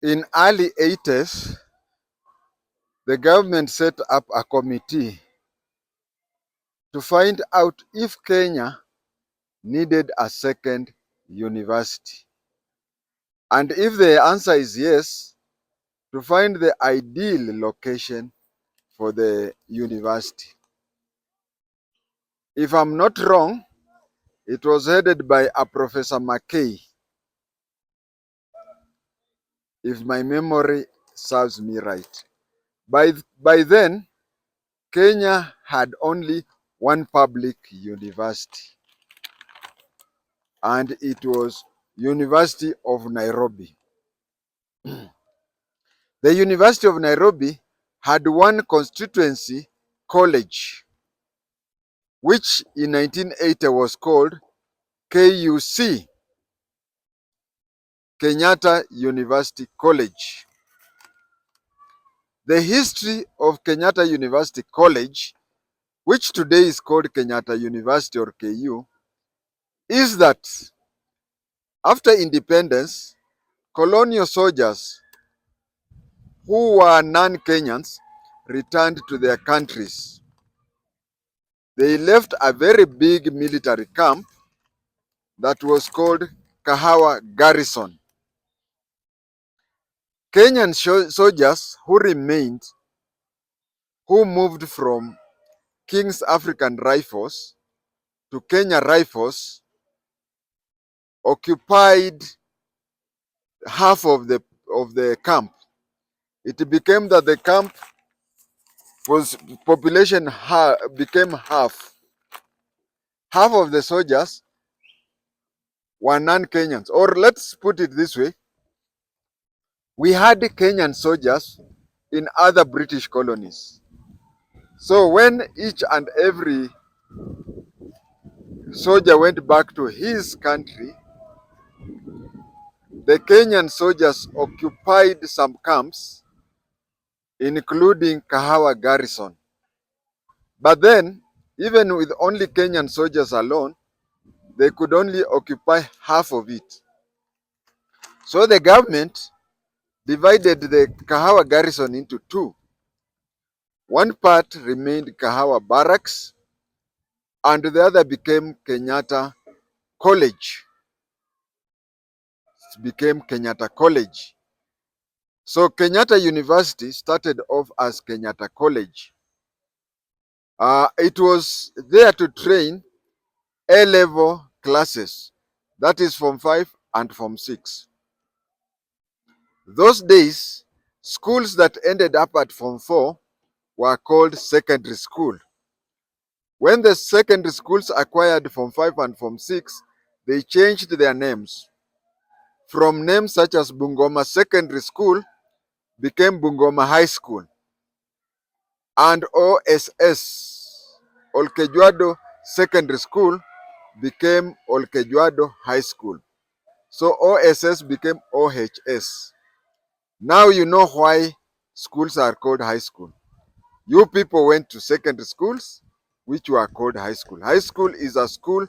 In early 80s, the government set up a committee to find out if Kenya needed a second university. And if the answer is yes, to find the ideal location for the university. If I'm not wrong, it was headed by a Professor McKay, if my memory serves me right. By then, Kenya had only one public university, and it was University of Nairobi. The University of Nairobi had one constituency college, which in 1980 was called KUC, Kenyatta University College. The history of Kenyatta University College, which today is called Kenyatta University or KU, is that after independence, colonial soldiers who were non-Kenyans returned to their countries. They left a very big military camp that was called Kahawa Garrison. Kenyan soldiers who remained, who moved from King's African Rifles to Kenya Rifles, occupied half of the camp. It became that the camp was population became half. Half of the soldiers were non-Kenyans. Or let's put it this way, we had Kenyan soldiers in other British colonies. So when each and every soldier went back to his country, the Kenyan soldiers occupied some camps, including Kahawa Garrison. But then, even with only Kenyan soldiers alone, they could only occupy half of it. So the government divided the Kahawa Garrison into two. One part remained Kahawa Barracks, and the other became Kenyatta College. It became Kenyatta College. So Kenyatta University started off as Kenyatta College. It was there to train A-level classes, that is Form 5 and Form 6. Those days, schools that ended up at Form 4 were called secondary school. When the secondary schools acquired Form 5 and Form 6, they changed their names. From names such as Bungoma Secondary School became Bungoma High School, and OSS, Olkejuado Secondary School, became Olkejuado High School. So OSS became OHS. Now you know why schools are called high school. You people went to secondary schools, which were called high school. High school is a school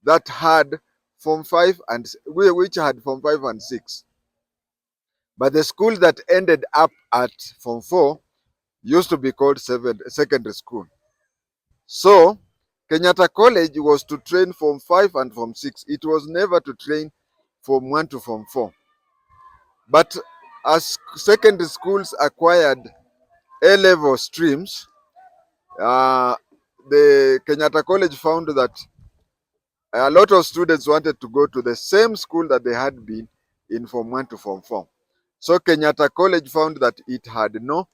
that had Form 5 and which had Form 5 and 6. But the school that ended up at Form 4 used to be called secondary school. So Kenyatta College was to train Form 5 and Form 6. It was never to train Form 1 to Form 4. But as secondary schools acquired A-level streams, the Kenyatta College found that a lot of students wanted to go to the same school that they had been in Form 1 to Form 4. So Kenyatta College found that it had no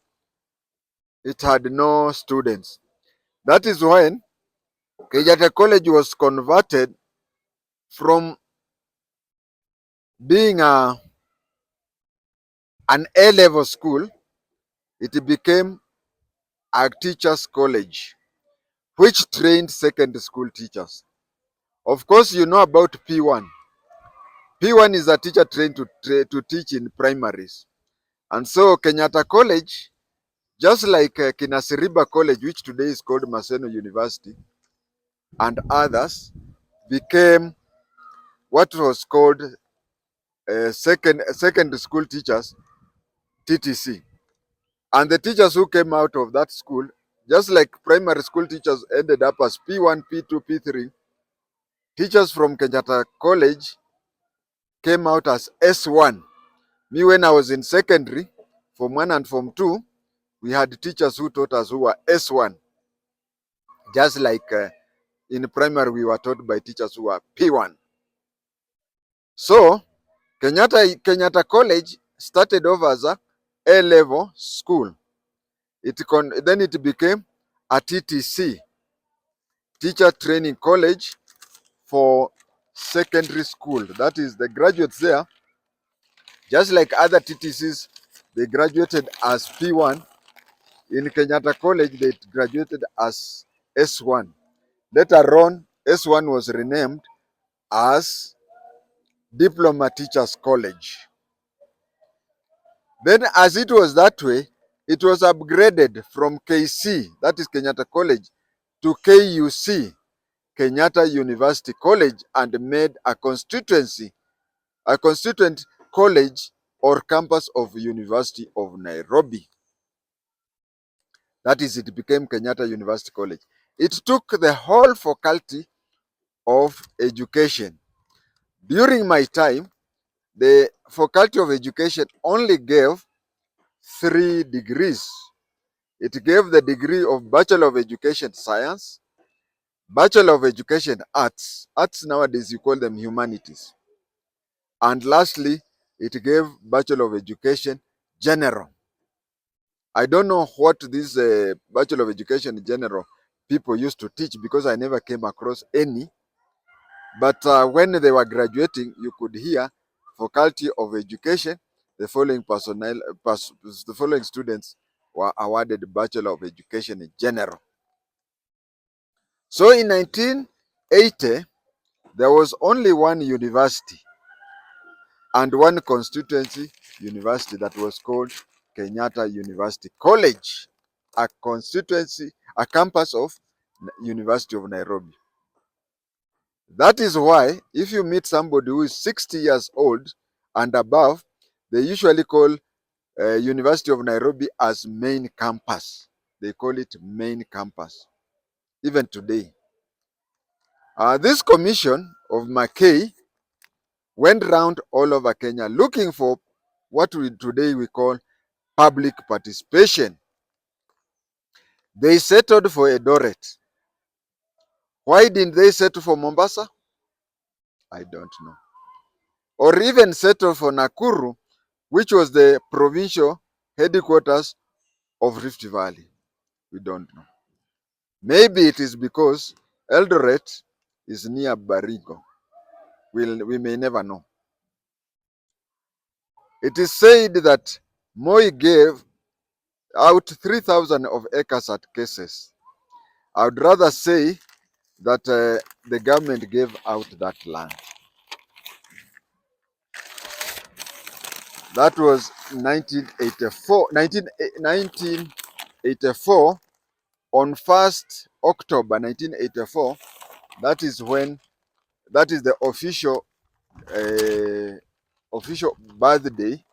students. That is when Kenyatta College was converted from being an A-level school. It became a teachers' college, which trained secondary school teachers. Of course, you know about P1. P1 is a teacher trained to teach in primaries. And so Kenyatta College, just like Kinasiriba College, which today is called Maseno University, and others, became what was called secondary school teachers, TTC. And the teachers who came out of that school, just like primary school teachers ended up as P1, P2, P3, teachers from Kenyatta College came out as S1. Me, when I was in secondary, Form 1 and Form 2, we had teachers who taught us who were S1. Just like in primary, we were taught by teachers who were P1. So, Kenyatta College started off as a A-level school. Then it became a TTC, Teacher Training College for Secondary School. That is, the graduates there, just like other TTCs, they graduated as P1. In Kenyatta College, they graduated as S1. Later on, S1 was renamed as Diploma Teachers College. Then, as it was that way, it was upgraded from KC, that is Kenyatta College, to KUC, Kenyatta University College, and made a constituent college or campus of University of Nairobi. That is, it became Kenyatta University College. It took the whole faculty of education. During my time, the faculty of education only gave 3 degrees. It gave the degree of Bachelor of Education Science, Bachelor of Education Arts. Arts nowadays you call them humanities. And lastly, it gave Bachelor of Education General. I don't know what this Bachelor of Education General people used to teach because I never came across any. But when they were graduating, you could hear Faculty of Education, the following the following students were awarded Bachelor of Education General. So in 1980, there was only one university and one constituency university that was called Kenyatta University College, a campus of University of Nairobi. That is why if you meet somebody who is 60 years old and above, they usually call University of Nairobi as main campus. They call it main campus, even today. This commission of McKay went round all over Kenya looking for what today we call public participation. They settled for Eldoret. Why didn't they settle for Mombasa? I don't know. Or even settle for Nakuru, which was the provincial headquarters of Rift Valley. We don't know. Maybe it is because Eldoret is near Baringo. We may never know. It is said that Moi gave out 3,000 of acres at cases. I would rather say that the government gave out that land. That was 1984. On 1st October 1984, that is the official birthday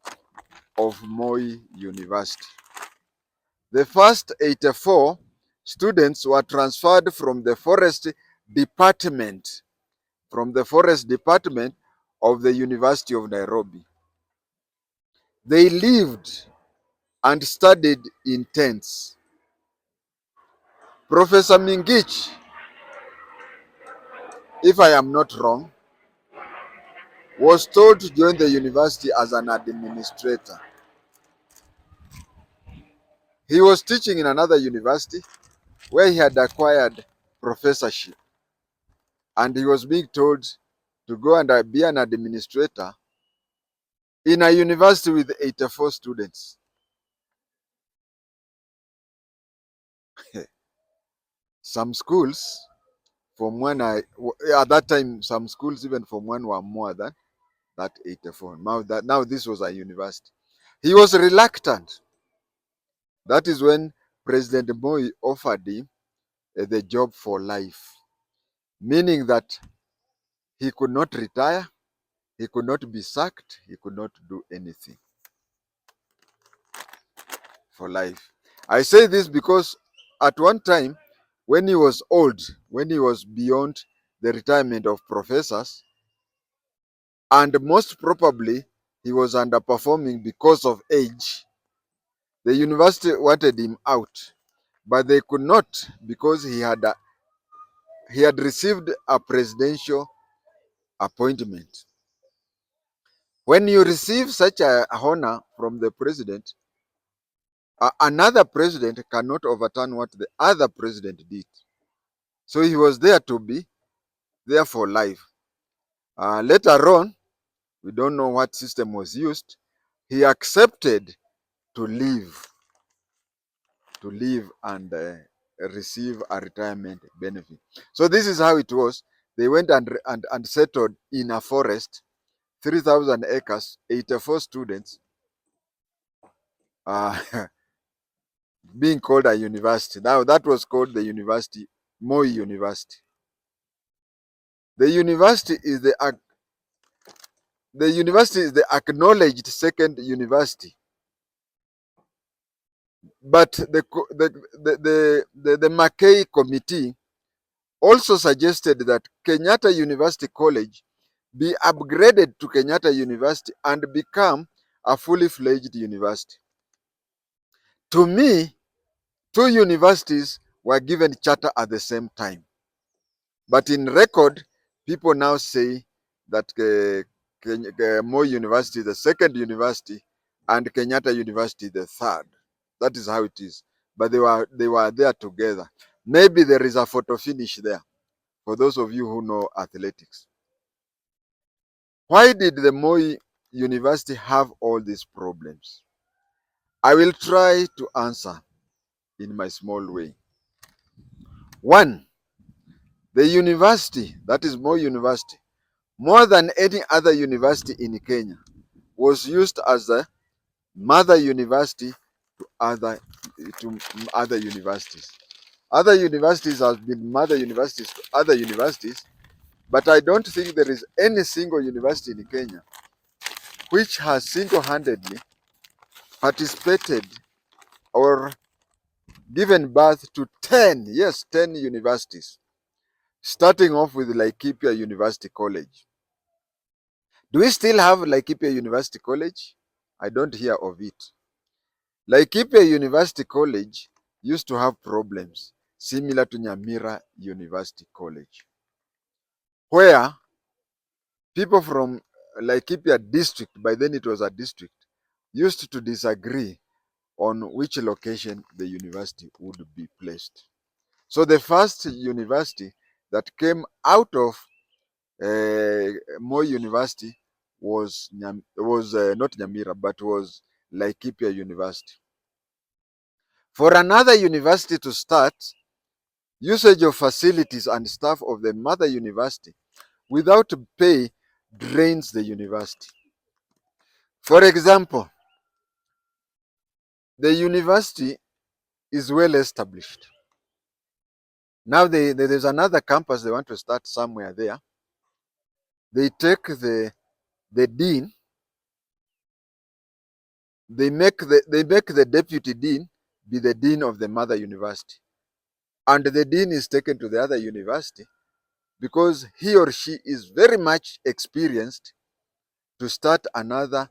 of Moi University. The first 84 students were transferred from the forest department of the University of Nairobi. They lived and studied in tents. Professor Mingich, if I am not wrong, was told to join the university as an administrator. He was teaching in another university where he had acquired professorship, and he was being told to go and be an administrator in a university with 84 students. Some schools, at that time, some schools even Form 1 were more than that 84. Now this was a university. He was reluctant. That is when President Moi offered him the job for life, meaning that he could not retire, He could not be sacked. He could not do anything for life. I say this because at one time, when he was old, when he was beyond the retirement of professors, and most probably he was underperforming because of age, the university wanted him out, but they could not because he had received a presidential appointment. When you receive such a honor from the president, another president cannot overturn what the other president did. So he was there to be there for life. Later on, we don't know what system was used. He accepted to leave, and receive a retirement benefit. So this is how it was. They went and settled in a forest, 3,000 acres, 84 students, uh, being called a university. Now that was called the university, MOI University. The university is the acknowledged second university, but the Mackay committee also suggested that Kenyatta University College be upgraded to Kenyatta University and become a fully fledged university. To me, two universities were given charter at the same time. But in record, people now say that Moi University is the second university and Kenyatta University the third. That is how it is. But they were there together. Maybe there is a photo finish there for those of you who know athletics. Why did the Moi University have all these problems? I will try to answer in my small way. One, the university, that is Moi University, more than any other university in Kenya, was used as a mother university to other universities. Other universities have been mother universities to other universities, but I don't think there is any single university in Kenya which has single-handedly participated or given birth to 10, yes, 10 universities, starting off with Laikipia University College. Do we still have Laikipia University College? I don't hear of it. Laikipia University College used to have problems similar to Nyamira University College, where people from Laikipia district, by then it was a district, used to disagree on which location the university would be placed. So the first university that came out of Moi University was not Nyamira, but was Laikipia University. For another university to start, usage of facilities and staff of the mother university without pay drains the university. For example, the university is well established. Now there's another campus they want to start somewhere there. They take the dean, they make the deputy dean be the dean of the mother university. And the dean is taken to the other university because he or she is very much experienced to start another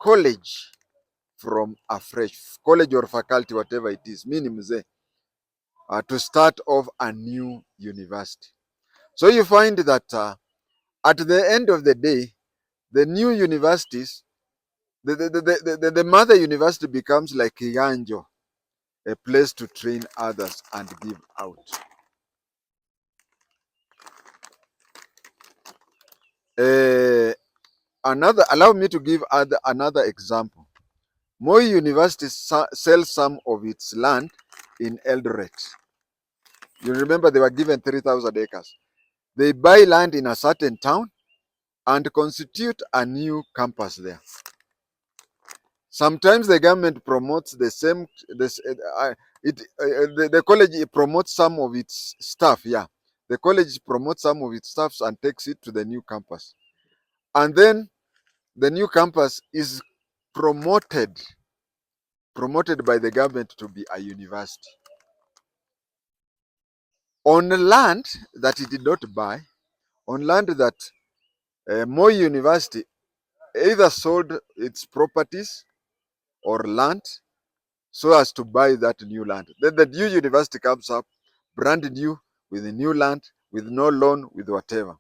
college from afresh, college or faculty, whatever it is, minimum to start off a new university. So you find that at the end of the day, the new universities, the mother university becomes like a yanjo, a place to train others and give out. Allow me to give another example. Moi University sells some of its land in Eldoret. You remember they were given 3,000 acres. They buy land in a certain town and constitute a new campus there. Sometimes the government promotes the college promotes some of its staff. The college promotes some of its staffs and takes it to the new campus. And then the new campus is promoted by the government to be a university on land that it did not buy, on land that MOI University either sold its properties or land so as to buy that new land. Then the new university comes up, brand new, with a new land, with no loan, with whatever.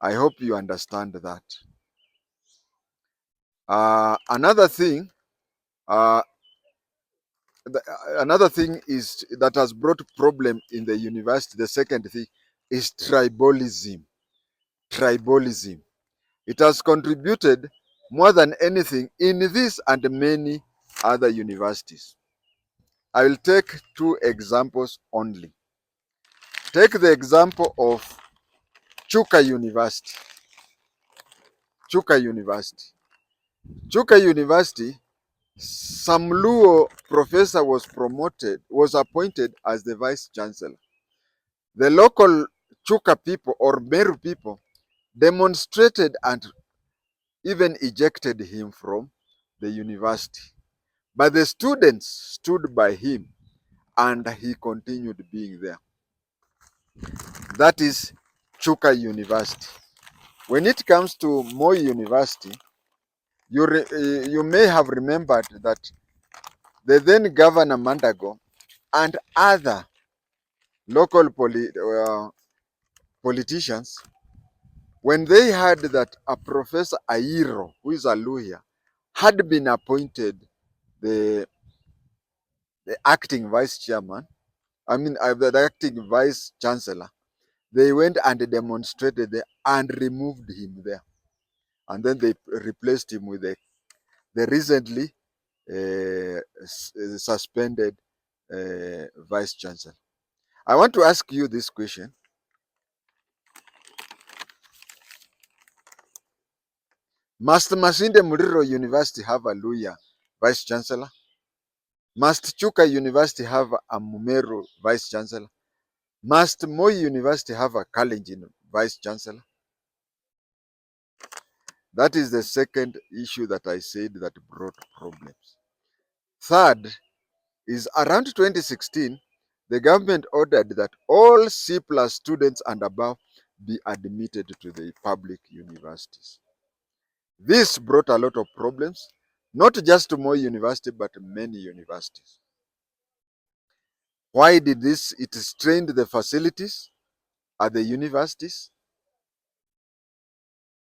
I hope you understand that. Another thing, uh, another thing is that has brought problem in the university. The second thing is tribalism. Tribalism. It has contributed more than anything in this and many other universities. I will take two examples only. Take the example of Chuka University. Chuka University. Chuka University, some Luo professor was appointed as the vice chancellor. The local Chuka people or Meru people demonstrated and even ejected him from the university. But the students stood by him and he continued being there. That is Chuka University. When it comes to Moi University, you may have remembered that the then Governor Mandago and other local politicians, when they heard that a Professor Airo, who is a lawyer, had been appointed the, the acting vice chairman, the acting vice chancellor, they went and demonstrated there and removed him there. And then they replaced him with the recently suspended vice chancellor. I want to ask you this question. Must Masinde Muliro University have a lawyer vice chancellor? Must Chuka University have a Mumeru vice chancellor? Must Moi University have a Kalenjin vice chancellor? That is the second issue that I said that brought problems. Third is around 2016, the government ordered that all C plus students and above be admitted to the public universities. This brought a lot of problems, not just to Moi University, but many universities. Why did this? It strained the facilities at the universities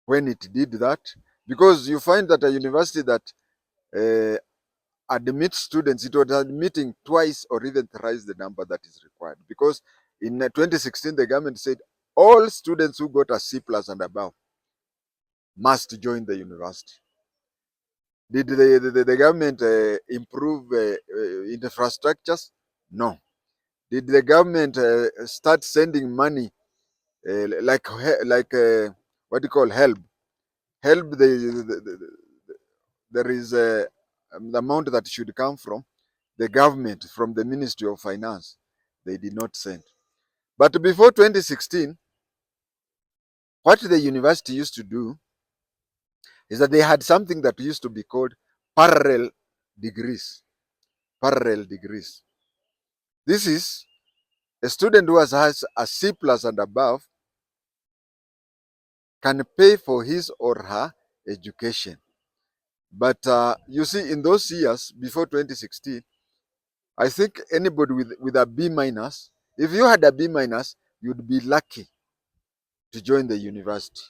when it did that, because you find that a university that uh, admits students, it was admitting twice or even thrice the number that is required. Because in 2016, the government said all students who got a C plus and above must join the university. Did the government improve infrastructures? No. Did the government start sending money like what do you call help? Help there is the amount that should come from the government, from the Ministry of Finance. They did not send. But before 2016, what the university used to do is that they had something that used to be called parallel degrees. Parallel degrees. This is a student who has a C plus and above can pay for his or her education. But you see, in those years before 2016, I think anybody with a B minus, if you had a B minus, you'd be lucky to join the university.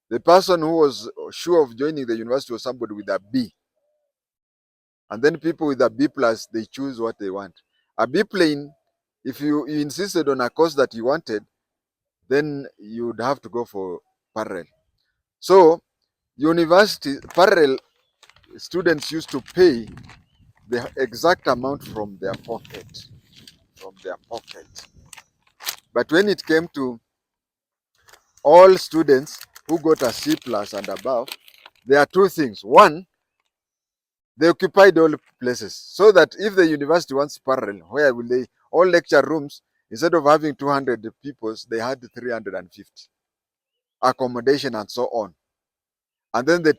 The person who was sure of joining the university was somebody with a B. And then people with a B plus, they choose what they want. A B plane, if you insisted on a course that you wanted, then you'd have to go for parallel. So university parallel students used to pay the exact amount from their pocket. From their pocket. But when it came to all students who got a C plus and above, there are two things. One, they occupied all places, so that if the university wants parallel, where will they? All lecture rooms, instead of having 200 people, they had 350. Accommodation and so on. And then the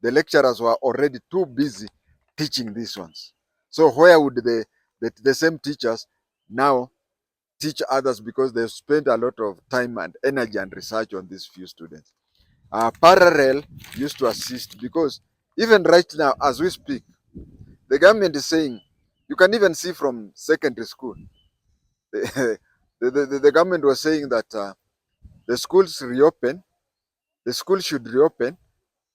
lecturers were already too busy teaching these ones. So where would the same teachers now teach others, because they've spent a lot of time and energy and research on these few students? Parallel used to assist, because even right now, as we speak, the government is saying, you can even see from secondary school, the government was saying that the schools should reopen,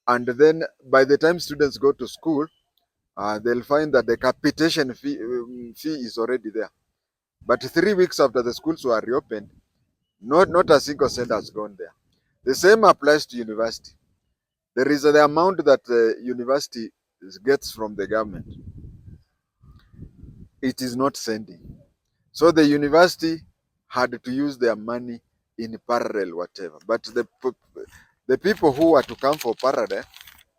and then by the time students go to school, they'll find that the capitation fee is already there. But 3 weeks after the schools were reopened, not a single cent has gone there. The same applies to university. There is the amount that the university gets from the government. It is not sending. So the university had to use their money in parallel, whatever. But the people who are to come for parallel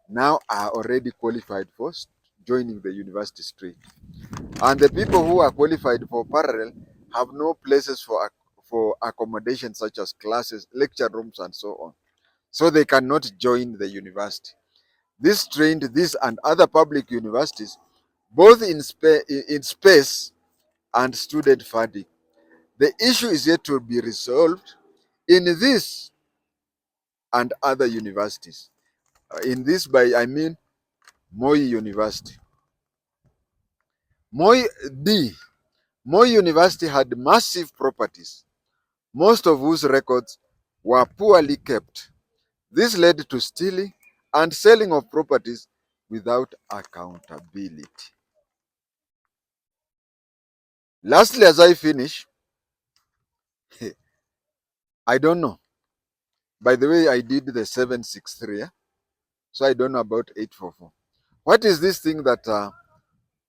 now are already qualified for joining the university stream. And the people who are qualified for parallel have no places for accommodation, such as classes, lecture rooms, and so on. So they cannot join the university. This trained this and other public universities both in space and student funding. The issue is yet to be resolved in this and other universities. In this, by I mean MOI University. MOI D. MOI University had massive properties, most of whose records were poorly kept. This led to stealing and selling of properties without accountability. Lastly, as I finish, I don't know. By the way, I did the 763, so I don't know about 844. What is this thing that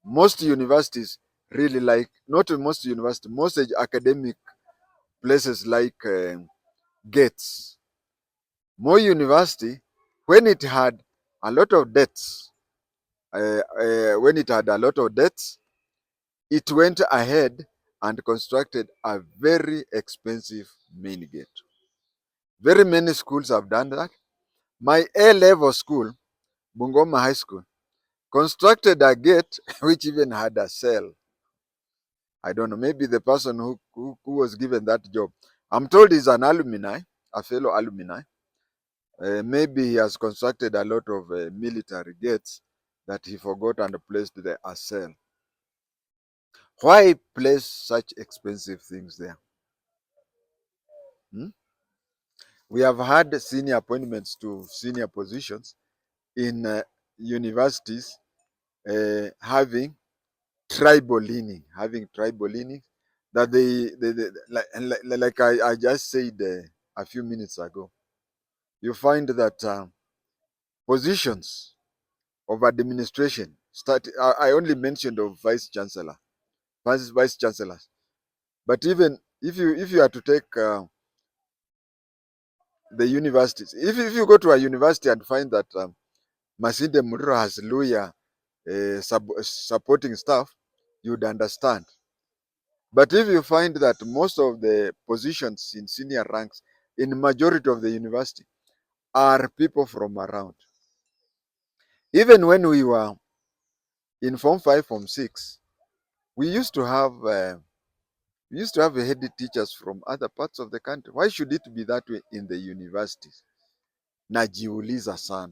most universities really like? Not most universities, most academic places like Gates. Moi University, when it had a lot of debts, it went ahead and constructed a very expensive main gate. Very many schools have done that. My A-level school, Bungoma High School, constructed a gate which even had a cell. I don't know, maybe the person who was given that job, I'm told he's an alumni, a fellow alumni. Maybe he has constructed a lot of military gates that he forgot and placed there as cell. Why place such expensive things there? Hmm? We have had senior appointments to senior positions in universities having tribal leaning, that like I just said a few minutes ago. You find that positions of administration I only mentioned of vice chancellors, but even if you are to take the universities, if you go to a university and find that Masinde Muliro has lawyer supporting staff, you'd understand. But if you find that most of the positions in senior ranks in majority of the university are people from around, even when we were in Form 5, Form 6, we used to have head teachers from other parts of the country. Why should it be that way in the universities? Najiuliza sana.